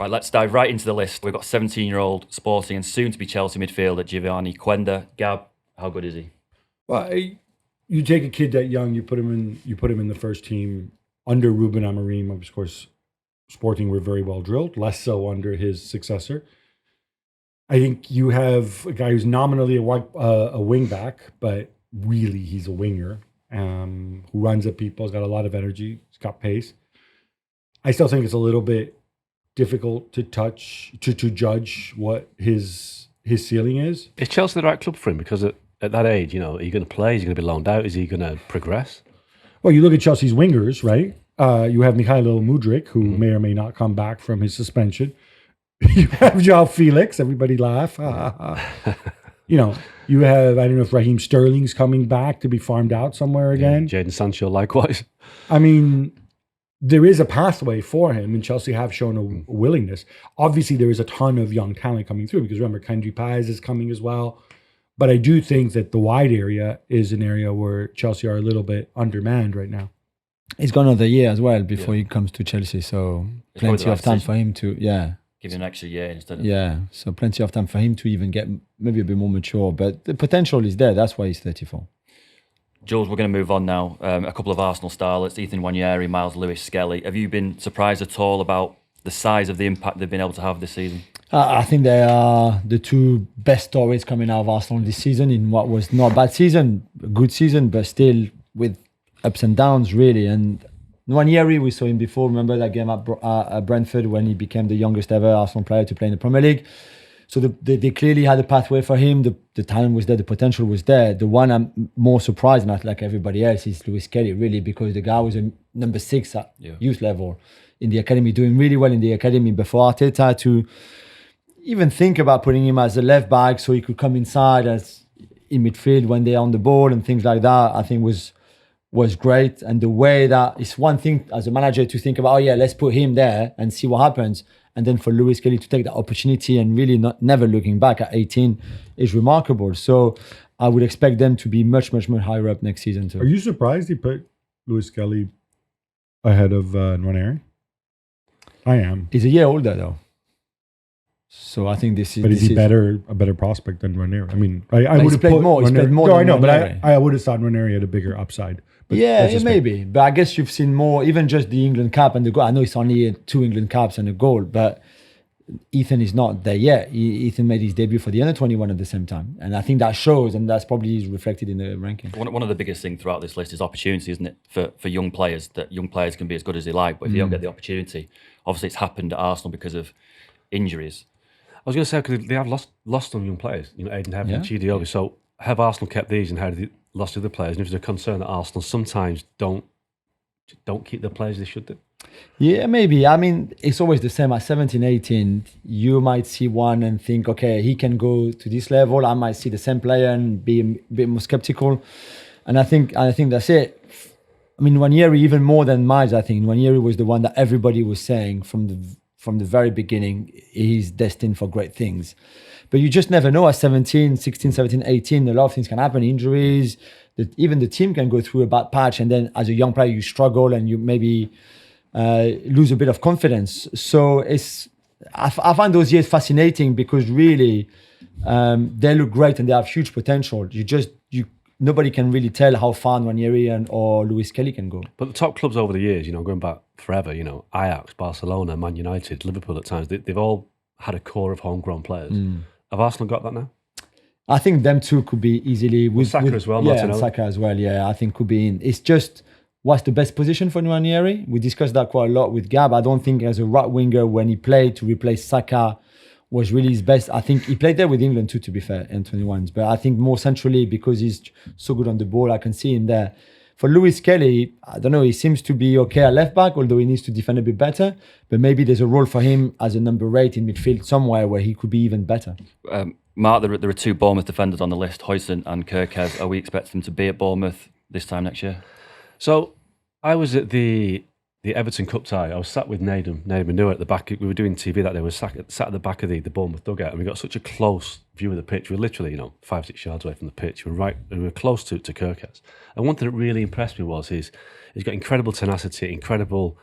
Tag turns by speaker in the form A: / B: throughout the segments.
A: Right, let's dive right into the list. We've got 17-year-old Sporting and soon-to-be Chelsea midfielder Geovany Quenda. Gab, how good is he?
B: Well, you take a kid that young, you put him in the first team under Ruben Amorim. Of course, Sporting were very well drilled, less so under his successor. I think you have a guy who's nominally a wing back, but really he's a winger who runs at people, has got a lot of energy, he's got pace. I still think it's a little bit difficult to judge what his ceiling is.
C: Is Chelsea the right club for him? Because at that age, are you going to play? Is he going to be loaned out? Is he going to progress?
B: Well, you look at Chelsea's wingers, right? You have Mikhailo Mudryk, who may or may not come back from his suspension. You have Joao Felix. Everybody laugh. You have, I don't know if Raheem Sterling's coming back to be farmed out somewhere again.
C: Jadon Sancho likewise.
B: I mean, there is a pathway for him, and Chelsea have shown a willingness. Obviously, there is a ton of young talent coming through because remember, Kendry Paz is coming as well. But I do think that the wide area is an area where Chelsea are a little bit undermanned right now.
D: He's got another year as well before he comes to Chelsea, so plenty of time for him to,
A: give him an extra year instead of...
D: so plenty of time for him to even get maybe a bit more mature. But the potential is there. That's why he's 34.
A: Jules, we're going to move on now. A couple of Arsenal starlets, Ethan Nwaneri, Miles Lewis-Skelly. Have you been surprised at all about the size of the impact they've been able to have this season?
D: I think they are the two best stories coming out of Arsenal this season in what was not a bad season, a good season, but still with ups and downs, really. And Nwaneri, we saw him before. Remember that game at Brentford when he became the youngest ever Arsenal player to play in the Premier League? So they clearly had a pathway for him. The talent was there, the potential was there. The one I'm more surprised about, like everybody else, is Lewis-Skelly, really, because the guy was a number 6 at youth level in the academy, doing really well in the academy before Arteta to even think about putting him as a left back so he could come inside as in midfield when they're on the ball and things like that, I think was great. And the way that it's one thing as a manager to think about, let's put him there and see what happens. And then for Lewis-Skelly to take that opportunity and really never looking back at 18 is remarkable. So I would expect them to be much, much, much higher up next season too.
B: Are you surprised he put Lewis-Skelly ahead of Nwaneri? I am.
D: He's a year older though. So I think this is...
B: But is he a better prospect than Nwaneri? I mean, I would have
D: played more. He's played more.
B: No, I know, but I would have thought Nwaneri had a bigger upside. But
D: maybe. But I guess you've seen more, even just the England cap and the goal. I know it's only 2 England caps and a goal, but Ethan is not there yet. Ethan made his debut for the under-21 at the same time. And I think that shows, and that's probably reflected in the ranking.
A: One of the biggest things throughout this list is opportunity, isn't it? For young players, that young players can be as good as they like, but if you don't get the opportunity, obviously it's happened at Arsenal because of injuries.
C: I was going to say, because they have lost some young players, Aiden Heaven and Chidi Obi. So have Arsenal kept these and how have they lost other players? And if there's a concern that Arsenal sometimes don't keep the players they should do?
D: Yeah, maybe. I mean, it's always the same. At 17, 18, you might see one and think, okay, he can go to this level. I might see the same player and be a bit more skeptical. And I think that's it. I mean, Nwaneri, even more than Miles, I think. Nwaneri was the one that everybody was saying from the very beginning, he's destined for great things. But you just never know. At 17, 16, 17, 18, a lot of things can happen. Injuries, even the team can go through a bad patch. And then as a young player, you struggle and you maybe lose a bit of confidence. So I find those years fascinating because really they look great and they have huge potential. Nobody can really tell how far Nwaneri or Lewis-Skelly can go.
C: But the top clubs over the years, going back forever, Ajax, Barcelona, Man United, Liverpool at times, they've all had a core of homegrown players. Have Arsenal got that now?
D: I think them two could be easily...
C: With Saka as well,
D: and Saka as well, I think could be in. It's just, what's the best position for Nwaneri? We discussed that quite a lot with Gab. I don't think as a right winger, when he played to replace Saka, was really his best. I think he played there with England too, to be fair, in 21s. But I think more centrally, because he's so good on the ball, I can see him there. For Lewis-Skelly, I don't know, he seems to be okay at left back, although he needs to defend a bit better. But maybe there's a role for him as a number 8 in midfield somewhere where he could be even better.
A: Mark, there are 2 Bournemouth defenders on the list, Huijsen and Kerkez. Are we expecting them to be at Bournemouth this time next year?
C: So I was at the Everton Cup tie. I was sat with Zaïre-Emery at the back. We were doing TV that day. We were sat at the back of the Bournemouth dugout, and we got such a close view of the pitch. We were literally, 5-6 yards away from the pitch. We were close to Kerkez. And one thing that really impressed me was he's got incredible tenacity, incredible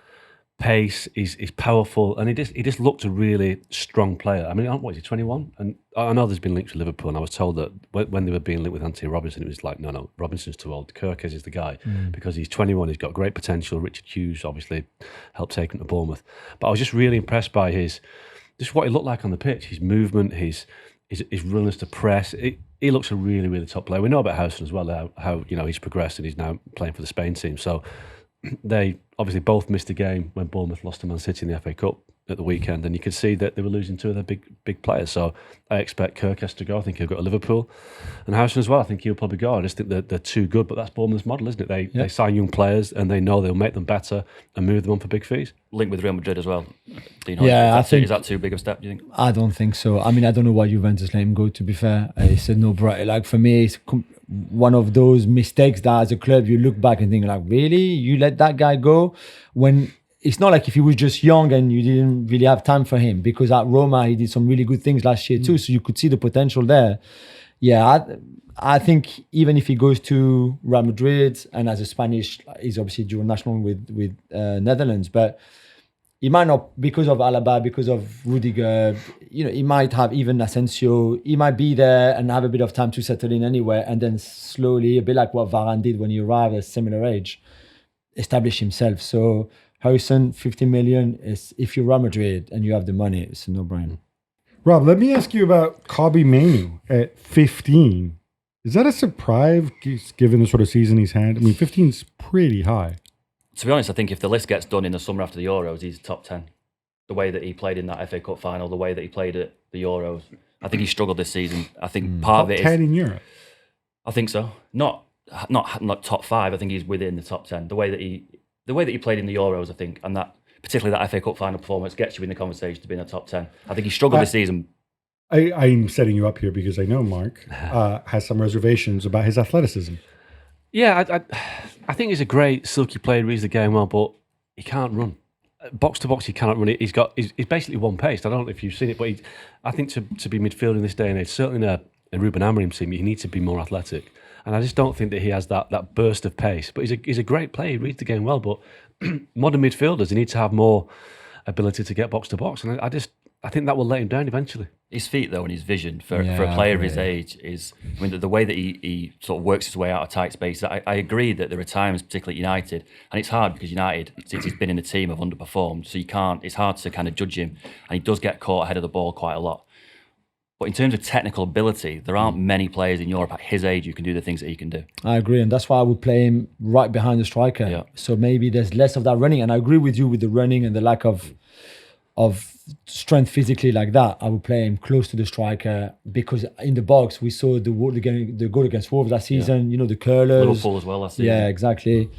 C: pace. He's powerful, and he just looked a really strong player. I mean, what is he, 21? And I know there's been links with Liverpool, and I was told that when they were being linked with Anthony Robinson, it was like, no, Robinson's too old. Kirkes is the guy because he's 21. He's got great potential. Richard Hughes obviously helped take him to Bournemouth, but I was just really impressed by just what he looked like on the pitch, his movement, his willingness to press. He looks a really, really top player. We know about Howson as well, how he's progressed and he's now playing for the Spain team. So they obviously both missed a game when Bournemouth lost to Man City in the FA Cup at the weekend, and you could see that they were losing two of their big players. So I expect Kirkes to go. I think he'll go to Liverpool, and Howson as well. I think he'll probably go. I just think that they're too good, but that's Bournemouth's model, isn't it? They sign young players and they know they'll make them better and move them on for big fees.
A: Link with Real Madrid as well. Dean,
D: I think
A: is that too big of a step, do you think?
D: I don't think so. I mean, I don't know why Juventus let him go, to be fair. It's a no-brainer. Like, for me, it's one of those mistakes that as a club you look back and think, like, really? You let that guy go? When it's not like if he was just young and you didn't really have time for him, because at Roma he did some really good things last year too, so you could see the potential there. I think even if he goes to Real Madrid, and as a Spanish, he's obviously dual national with Netherlands, but he might not, because of Alaba, because of Rudiger, he might have even Asensio, he might be there and have a bit of time to settle in anywhere, and then slowly, a bit like what Varane did when he arrived at a similar age, establish himself. So Howson, 50 million, is, if you're Real Madrid and you have the money, it's a no-brainer.
B: Rob, let me ask you about Kobbie Mainoo at 15. Is that a surprise given the sort of season he's had? I mean, 15 is pretty high.
A: To be honest, I think if the list gets done in the summer after the Euros, he's top 10. The way that he played in that FA Cup final, the way that he played at the Euros, I think he struggled this season. I think part of it is...
B: Top 10 in Europe?
A: I think so. Not top 5. I think he's within the top 10. The way that he played in the Euros, I think, and that particularly that FA Cup final performance gets you in the conversation to be in the top 10. I think he struggled this season.
B: I'm setting you up here because I know Mark has some reservations about his athleticism.
C: Yeah, I think he's a great silky player, reads the game well, but he can't run. Box to box, he cannot run it. He's basically one paced. I don't know if you've seen it, but I think to be midfield in this day and age, certainly in a Ruben Amorim team, you need to be more athletic. And I just don't think that he has that burst of pace. But he's a great player. He reads the game well. But modern midfielders, they need to have more ability to get box to box. And I think that will let him down eventually.
A: His feet, though, and his vision for a player of his age is, I mean, the way that he sort of works his way out of tight space. I agree that there are times, particularly at United, and it's hard because United, since he's been in the team, have underperformed. So it's hard to kind of judge him. And he does get caught ahead of the ball quite a lot. But in terms of technical ability, there aren't many players in Europe at his age who can do the things that he can do. I
D: agree, and that's why I would play him right behind the striker.
A: Yeah.
D: So maybe there's less of that running, and I agree with you with the running and the lack of strength physically like that. I would play him close to the striker, because in the box we saw the goal against Wolves last season. Yeah. The curlers.
A: Liverpool as well last season.
D: Yeah, exactly.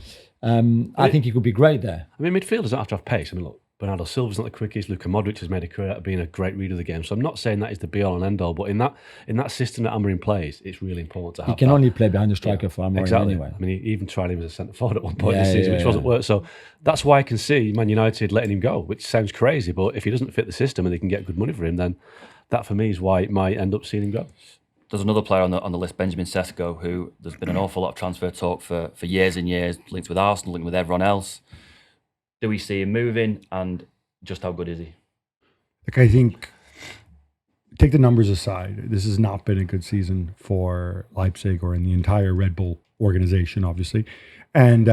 D: I think he could be great there.
C: I mean, midfielders don't have to have pace. I mean, look, Bernardo Silva's not the quickest. Luka Modric has made a career out of being a great reader of the game. So I'm not saying that is the be-all and end-all, but in that system that Amorim plays, it's really important to have.
D: He can only play behind the striker for Amorim anyway.
C: I mean, he even tried him as a centre-forward at one point this season, which wasn't work. So that's why I can see Man United letting him go, which sounds crazy, but if he doesn't fit the system and they can get good money for him, then that for me is why it might end up seeing him go.
A: There's another player on the list, Benjamin Sesko, who there's been an awful lot of transfer talk for years and years, linked with Arsenal, linked with everyone else. Do we see him moving, and just how good is he?
B: Like, I think, take the numbers aside, this has not been a good season for Leipzig or in the entire Red Bull organization, obviously. And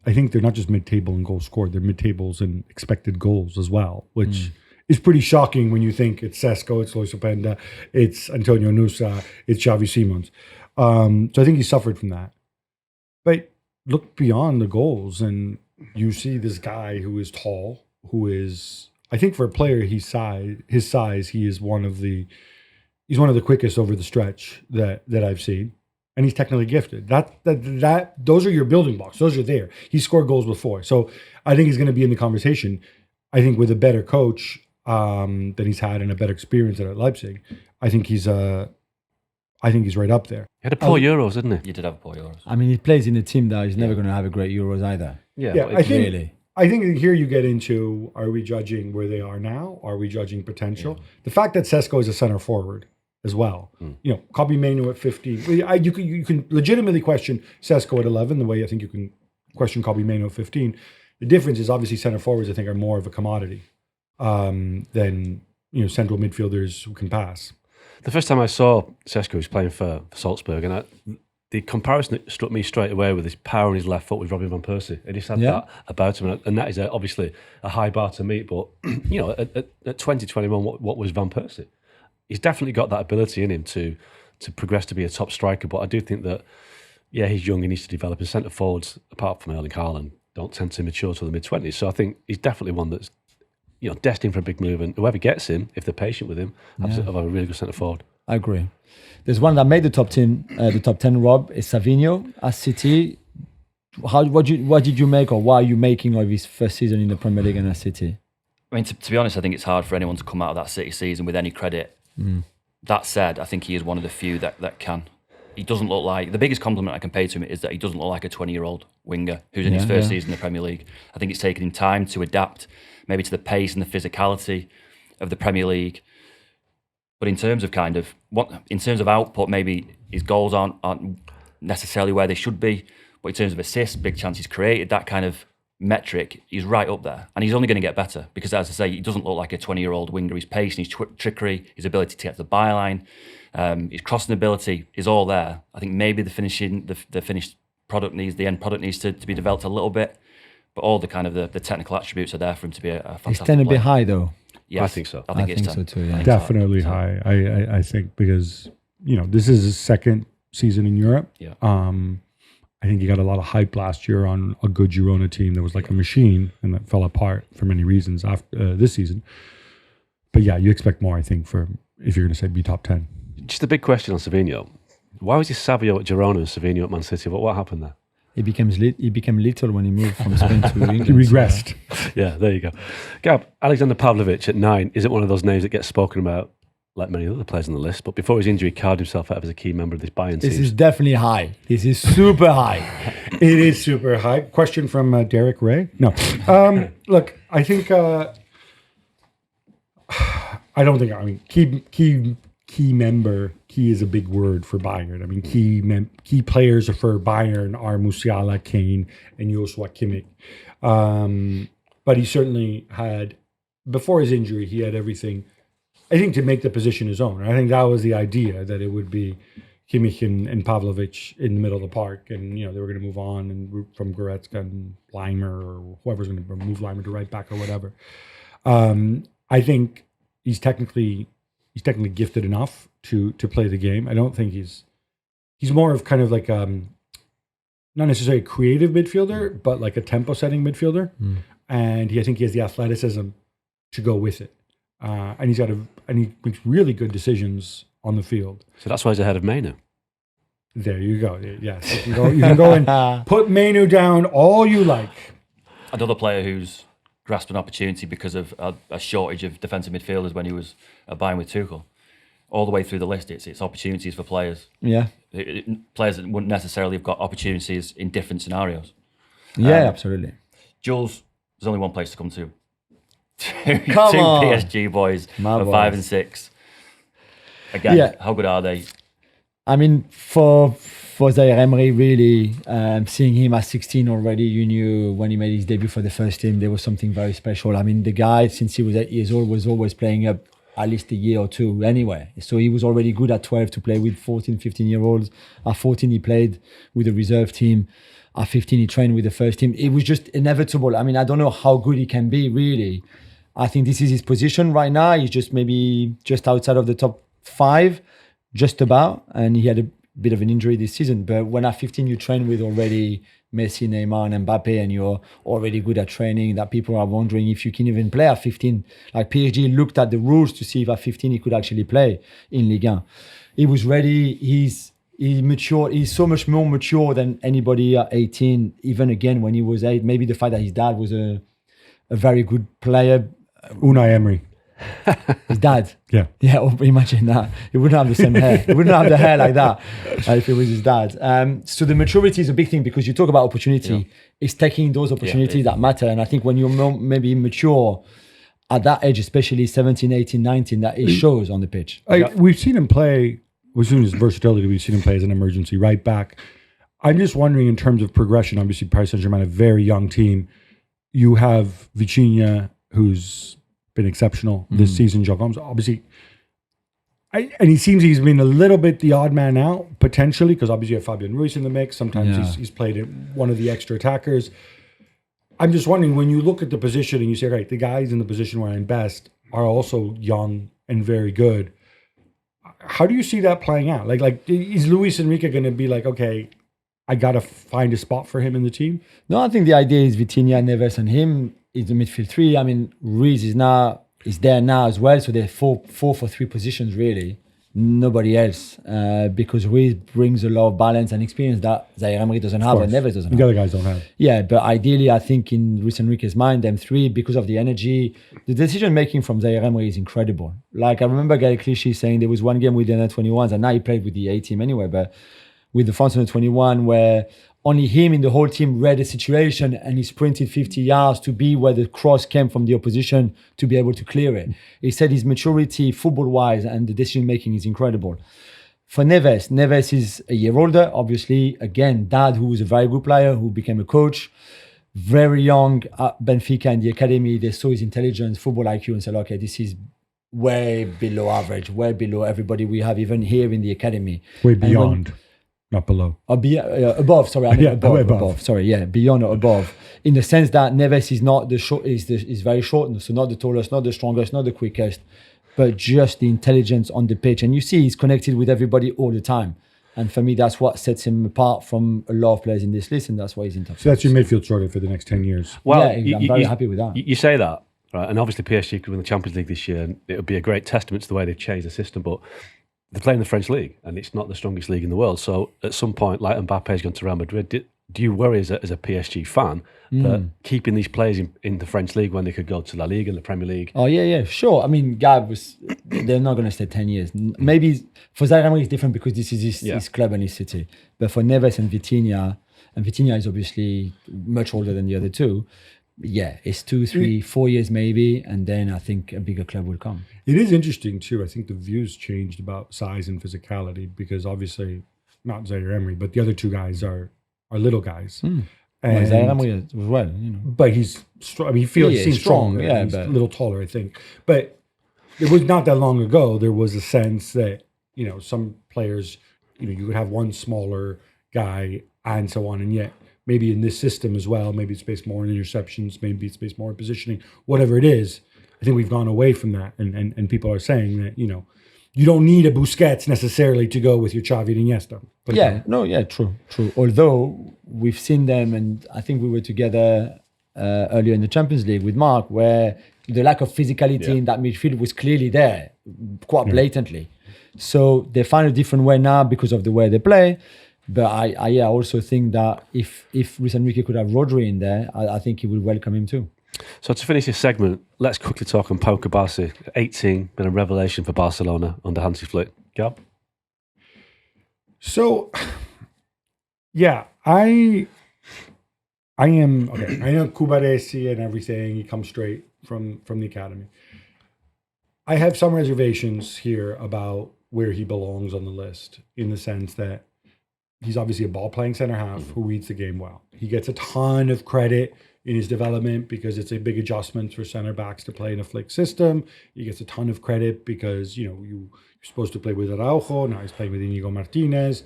B: I think they're not just mid-table in goals scored, they're mid-tables in expected goals as well, which is pretty shocking when you think it's Sesko, it's Lois Openda, it's Antonio Nusa, it's Xavi Simons. So I think he suffered from that. But look beyond the goals, and you see this guy who is tall, who is, I think for a player his size, he is one of the quickest over the stretch that I've seen, and he's technically gifted. That those are your building blocks. Those are there. He scored goals before, so I think he's going to be in the conversation. I think with a better coach that he's had and a better experience at Leipzig, I think he's right up there.
C: He had a poor Euros, didn't he?
A: You did have a poor Euros.
D: I mean, he plays in a team that is never going to have a great Euros either.
B: Yeah, I think here you get into, are we judging where they are now? Are we judging potential? Yeah. The fact that Sesko is a center forward as well. Kobbie Mainoo at 15. You can legitimately question Sesko at 11, the way I think you can question Kobbie Mainoo at 15. The difference is obviously center forwards, I think, are more of a commodity than central midfielders who can pass.
C: The first time I saw Sesko, was playing for Salzburg, and the comparison that struck me straight away with his power on his left foot with Robin van Persie. He just had that about him, and that is obviously a high bar to meet. But at 2021, what was Van Persie? He's definitely got that ability in him to progress to be a top striker. But I do think that he's young. He needs to develop. And centre forwards, apart from Erling Haaland, don't tend to mature till the mid-20s. So I think he's definitely one that's destined for a big move, and whoever gets him, if they're patient with him, have a really good centre forward.
D: I agree. There's one that made the top 10, Rob, is Savinho at City. What did you make, or what are you making of his first season in the Premier League and at City?
A: I mean, to be honest, I think it's hard for anyone to come out of that City season with any credit. That said, I think he is one of the few that can. He doesn't look like, the biggest compliment I can pay to him is that he doesn't look like a 20-year-old winger who's in his first season in the Premier League. I think it's taken him time to adapt, maybe to the pace and the physicality of the Premier League. But in terms of output, maybe his goals aren't necessarily where they should be. But in terms of assists, big chances created, that kind of metric, he's right up there. And he's only going to get better because, as I say, he doesn't look like a 20-year-old winger. His pace and his trickery, his ability to get to the byline, his crossing ability is all there. I think maybe the finished product the end product needs to be developed a little bit. But all the kind of the technical attributes are there for him to be a fantastic
D: He's 10 a
A: player.
D: bit high, though.
A: Yes,
C: I think so.
A: I think it's
D: so too. Yeah.
B: Definitely high. I think because this is his second season in Europe.
A: Yeah.
B: I think he got a lot of hype last year on a good Girona team that was like a machine, and that fell apart for many reasons after this season. But yeah, you expect more, I think, if you're going to say be top 10.
C: Just a big question on Savinho. Why was he Savio at Girona and Savinho at Man City? What happened there?
D: He became little when he moved from Spain to England.
B: He regressed.
C: Yeah, there you go. Gab, Alexander Pavlovich at 9 isn't one of those names that gets spoken about like many other players on the list, but before his injury, he carved himself out as a key member of this Bayern team.
D: This is definitely high. This is super high.
B: It is super high. Question from Derek Ray? No. Look, I think... I don't think... I mean, key member... Key is a big word for Bayern. I mean, key players for Bayern are Musiala, Kane, and Joshua Kimmich. But he certainly had... Before his injury, he had everything... I think to make the position his own. I think that was the idea, that it would be Kimmich and Pavlovich in the middle of the park, and they were going to move on and from Goretzka and Leimer, or whoever's going to move Leimer to right back or whatever. I think he's technically gifted enough to play the game. I don't think he's more of kind of like not necessarily a creative midfielder, but like a tempo setting midfielder, and I think he has the athleticism to go with it. And he makes really good decisions on the field.
C: So that's why he's ahead of Mainoo.
B: There you go. Yes, you can go and put Mainoo down all you like.
A: Another player who's grasped an opportunity because of a shortage of defensive midfielders when he was at Bayern with Tuchel. All the way through the list, it's opportunities for players.
D: Yeah,
A: players that wouldn't necessarily have got opportunities in different scenarios.
D: Yeah, absolutely.
A: Jules, there's only one place to come to.
D: Come
A: two
D: on.
A: PSG boys
D: My
A: of
D: boys.
A: 5 and 6. Again, how good are they?
D: I mean, for Zaïre-Emery, really, seeing him at 16 already, you knew when he made his debut for the first team, there was something very special. I mean, the guy, since he was 8 years old, was always playing up at least a year or two anyway. So he was already good at 12 to play with 14, 15-year-olds. At 14, he played with the reserve team. At 15, he trained with the first team. It was just inevitable. I mean, I don't know how good he can be, really. I think this is his position right now. He's just maybe just outside of the top 5, just about. And he had a bit of an injury this season. But when at 15 you train with already Messi, Neymar, and Mbappe, and you're already good at training, that people are wondering if you can even play at 15. Like PSG looked at the rules to see if at 15 he could actually play in Ligue 1. He was ready. He's matured. He's so much more mature than anybody at 18. Even again when he was 8, maybe the fact that his dad was a very good player.
B: Unai Emery.
D: His dad.
B: Yeah.
D: Yeah, imagine that. He wouldn't have the same hair. He wouldn't have the hair like that if it was his dad. So the maturity is a big thing, because you talk about opportunity. Yeah. It's taking those opportunities that matter. And I think when you're maybe mature at that age, especially 17, 18, 19, that it shows on the pitch.
B: We've seen him play, we've seen his versatility, we've seen him play as an emergency right back. I'm just wondering, in terms of progression, obviously Paris Saint-Germain, a very young team, you have Vitinha, who's been exceptional this season. João Gomes, obviously, and he seems he's been a little bit the odd man out, potentially, because obviously you have Fabian Ruiz in the mix. Sometimes he's played one of the extra attackers. I'm just wondering, when you look at the position and you say, right, the guys in the position where I'm best are also young and very good. How do you see that playing out? Like is Luis Enrique going to be like, okay, I got to find a spot for him in the team?
D: No, I think the idea is Vitinha, Neves, and him is the midfield three. I mean, Ruiz is there now as well. So they're four for three positions, really. Nobody else, because Ruiz brings a lot of balance and experience that Zaïre-Emery doesn't have and Neves doesn't have.
B: The other guys don't have.
D: Yeah, but ideally, I think in Luis Enrique's mind, them three, because of the energy, the decision making from Zaïre-Emery is incredible. Like, I remember Gary Clichy saying there was one game with the under-21s, and now he played with the A team anyway, but with the France under-21, where only him in the whole team read the situation, and he sprinted 50 yards to be where the cross came from the opposition to be able to clear it. He said his maturity football-wise and the decision-making is incredible. For Neves is a year older, obviously. Again, dad, who was a very good player, who became a coach. Very young at Benfica in the academy. They saw his intelligence, football IQ, and said, okay, this is way below average, way below everybody we have even here in the academy.
B: Way beyond. Not below.
D: Above, sorry. I mean above. Sorry, yeah, beyond or above. In the sense that Neves is not the short, is very short, so not the tallest, not the strongest, not the quickest, but just the intelligence on the pitch. And you see he's connected with everybody all the time. And for me, that's what sets him apart from a lot of players in this list, and that's why he's in top.
B: So that's your midfield sorted for the next 10 years.
C: Well,
D: yeah, I'm very happy with that.
C: You say that, right? And obviously PSG could win the Champions League this year, and it would be a great testament to the way they've changed the system, but they're playing the French league, and it's not the strongest league in the world. So at some point, like Mbappe's gone to Real Madrid, do you worry as a PSG fan that keeping these players in the French league when they could go to La Liga and the Premier League?
D: Oh, yeah, sure. I mean, they're not going to stay 10 years. Maybe for Zaïre-Emery it's different because this is his club and his city. But for Neves and Vitinha is obviously much older than the other two. Yeah, it's 2, 3, 4 years maybe, and then I think a bigger club will come.
B: It is interesting too. I think the views changed about size and physicality because obviously not Zaïre-Emery, but the other two guys are little guys.
D: And Zaïre-Emery as well, you know.
B: But he's strong. I mean, he seems strong. Yeah, he's a little taller, I think. But it was not that long ago. There was a sense that some players, you would have one smaller guy and so on, and yet. Maybe in this system as well, maybe it's based more on interceptions, maybe it's based more on positioning, whatever it is. I think we've gone away from that. And people are saying that, you don't need a Busquets necessarily to go with your Xavi and Iniesta. True. Although we've seen them, and I think we were together earlier in the Champions League with Mark, where the lack of physicality in that midfield was clearly there, quite blatantly. So they find a different way now because of the way they play. But I also think that if Luis Enrique could have Rodri in there, I think he would welcome him too.
C: So to finish this segment, let's quickly talk on Pau Cubarsi, 18, been a revelation for Barcelona under Hansi Flick. Gab?
B: So, yeah, I am, okay, I know Cubarsi and everything, he comes straight from the academy. I have some reservations here about where he belongs on the list in the sense that he's obviously a ball-playing center half who reads the game well. He gets a ton of credit in his development because it's a big adjustment for center backs to play in a Flick system. He gets a ton of credit because you're supposed to play with Araujo. Now he's playing with Inigo Martinez.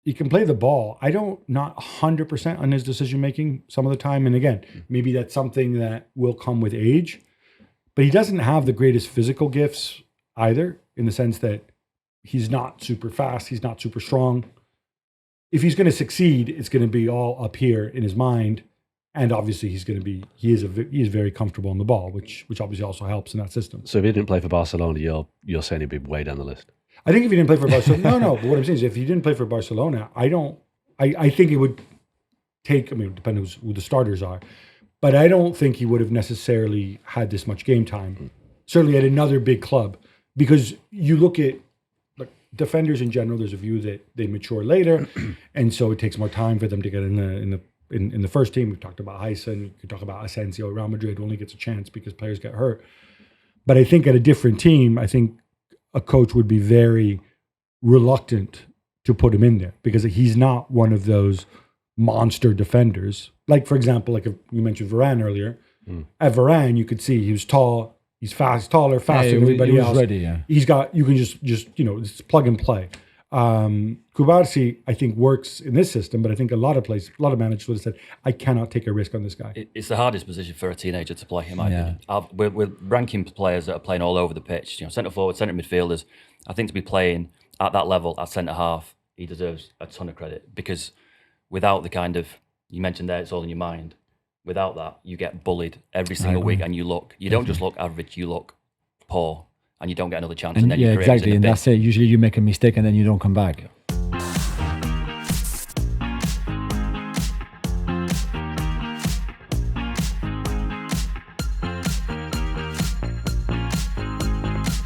B: He can play the ball. I don't not 100% on his decision making some of the time. And again, maybe that's something that will come with age. But he doesn't have the greatest physical gifts either, in the sense that he's not super fast. He's not super strong. If he's going to succeed, it's going to be all up here in his mind. And obviously he is very comfortable on the ball, which obviously also helps in that system.
C: So if he didn't play for Barcelona, you're saying he'd be way down the list?
B: I think if he didn't play for Barcelona, no. But what I'm saying is if he didn't play for Barcelona, I think it would take, depending on who the starters are, but I don't think he would have necessarily had this much game time. Certainly at another big club, because you look at defenders in general, there's a view that they mature later, and so it takes more time for them to get in the first team. We've talked about Heisen, you could talk about Asensio. Real Madrid only gets a chance because players get hurt. But I think at a different team, I think a coach would be very reluctant to put him in there because he's not one of those monster defenders, like for example, like if you mentioned Varane earlier. At Varane, you could see he was tall, he's fast, taller, faster than everybody
D: he was
B: else.
D: ready, yeah.
B: He's got, you can just it's plug and play. Kubarsi, I think, works in this system, but I think a lot of managers would have said, I cannot take a risk on this guy.
A: It's the hardest position for a teenager to play, in my opinion. We're ranking players that are playing all over the pitch. Centre forward, centre midfielders. I think to be playing at that level at centre half, he deserves a ton of credit, because without the kind of, you mentioned there, it's all in your mind. Without that, you get bullied every single week, and you don't just look average, you look poor, and you don't get another chance. And then
D: exactly. And that's it. Usually you make a mistake and then you don't come back.